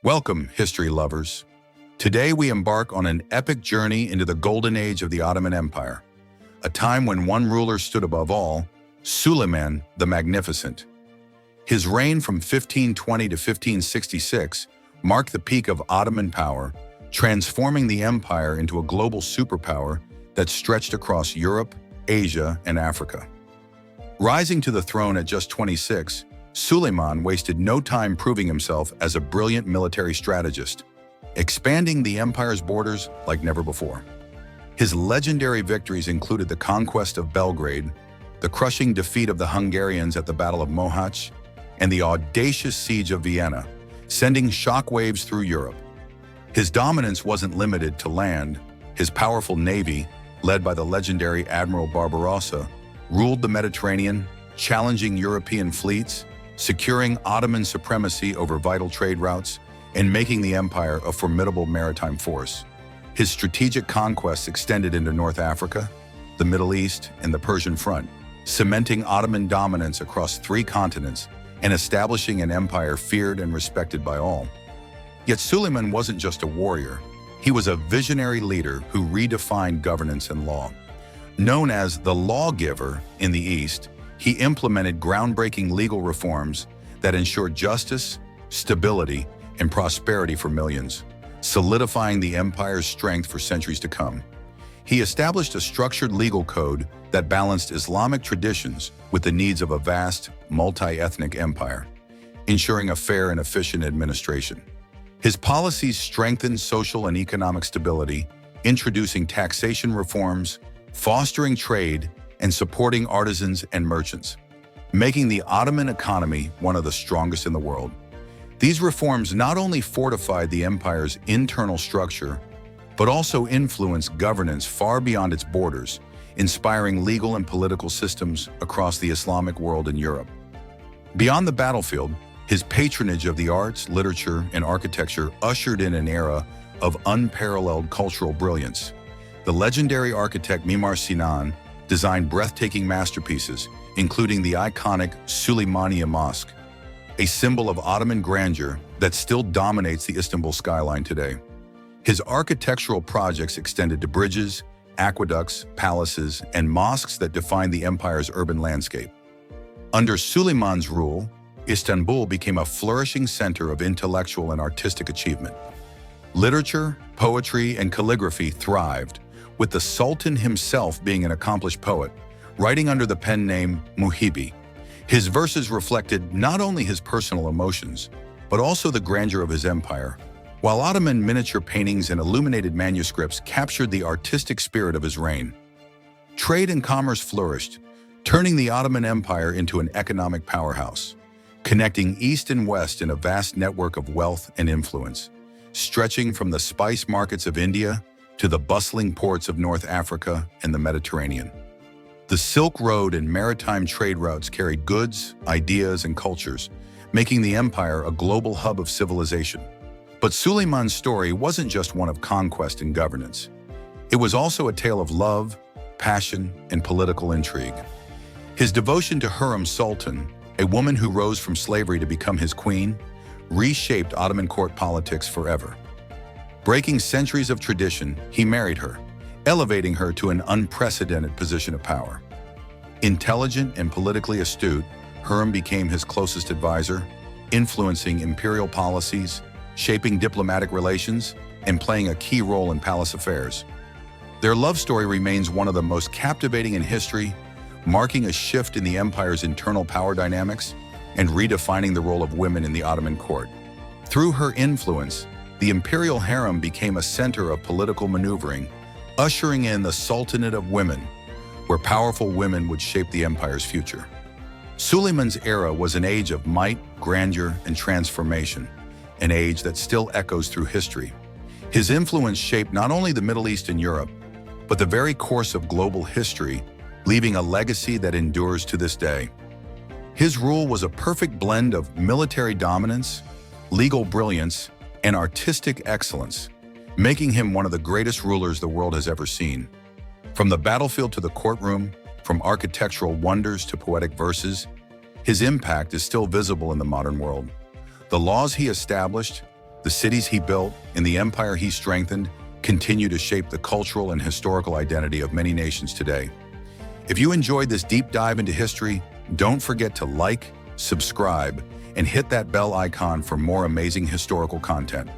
Welcome, history lovers. Today we embark on an epic journey into the golden age of the Ottoman Empire, a time when one ruler stood above all, Suleiman the Magnificent. His reign from 1520 to 1566 marked the peak of Ottoman power, transforming the empire into a global superpower that stretched across Europe, Asia, and Africa. Rising to the throne at just 26, Suleiman wasted no time proving himself as a brilliant military strategist, expanding the empire's borders like never before. His legendary victories included the conquest of Belgrade, the crushing defeat of the Hungarians at the Battle of Mohacs, and the audacious siege of Vienna, sending shockwaves through Europe. His dominance wasn't limited to land. His powerful navy, led by the legendary Admiral Barbarossa, ruled the Mediterranean, challenging European fleets, securing Ottoman supremacy over vital trade routes, and making the empire a formidable maritime force. His strategic conquests extended into North Africa, the Middle East, and the Persian front, cementing Ottoman dominance across 3 continents and establishing an empire feared and respected by all. Yet Suleiman wasn't just a warrior. He was a visionary leader who redefined governance and law. Known as the lawgiver in the East, he implemented groundbreaking legal reforms that ensured justice, stability, and prosperity for millions, solidifying the empire's strength for centuries to come. He established a structured legal code that balanced Islamic traditions with the needs of a vast, multi-ethnic empire, ensuring a fair and efficient administration. His policies strengthened social and economic stability, introducing taxation reforms, fostering trade, and supporting artisans and merchants, making the Ottoman economy one of the strongest in the world. These reforms not only fortified the empire's internal structure, but also influenced governance far beyond its borders, inspiring legal and political systems across the Islamic world and Europe. Beyond the battlefield, his patronage of the arts, literature, and architecture ushered in an era of unparalleled cultural brilliance. The legendary architect Mimar Sinan designed breathtaking masterpieces, including the iconic Süleymaniye Mosque, a symbol of Ottoman grandeur that still dominates the Istanbul skyline today. His architectural projects extended to bridges, aqueducts, palaces, and mosques that defined the empire's urban landscape. Under Suleiman's rule, Istanbul became a flourishing center of intellectual and artistic achievement. Literature, poetry, and calligraphy thrived, with the Sultan himself being an accomplished poet, writing under the pen name Muhibi. His verses reflected not only his personal emotions, but also the grandeur of his empire, while Ottoman miniature paintings and illuminated manuscripts captured the artistic spirit of his reign. Trade and commerce flourished, turning the Ottoman Empire into an economic powerhouse, connecting East and West in a vast network of wealth and influence, stretching from the spice markets of India to the bustling ports of North Africa and the Mediterranean. The Silk Road and maritime trade routes carried goods, ideas, and cultures, making the empire a global hub of civilization. But Suleiman's story wasn't just one of conquest and governance. It was also a tale of love, passion, and political intrigue. His devotion to Hürrem Sultan, a woman who rose from slavery to become his queen, reshaped Ottoman court politics forever. Breaking centuries of tradition, he married her, elevating her to an unprecedented position of power. Intelligent and politically astute, Hürrem became his closest advisor, influencing imperial policies, shaping diplomatic relations, and playing a key role in palace affairs. Their love story remains one of the most captivating in history, marking a shift in the empire's internal power dynamics and redefining the role of women in the Ottoman court. Through her influence, the imperial harem became a center of political maneuvering, ushering in the Sultanate of Women, where powerful women would shape the empire's future. Suleiman's era was an age of might, grandeur, and transformation, an age that still echoes through history. His influence shaped not only the Middle East and Europe, but the very course of global history, leaving a legacy that endures to this day. His rule was a perfect blend of military dominance, legal brilliance, and artistic excellence, making him one of the greatest rulers the world has ever seen. From the battlefield to the courtroom, from architectural wonders to poetic verses, his impact is still visible in the modern world. The laws he established, The cities he built and the empire he strengthened continue to shape the cultural and historical identity of many nations today. If you enjoyed this deep dive into history, don't forget to like, subscribe, and hit that bell icon for more amazing historical content.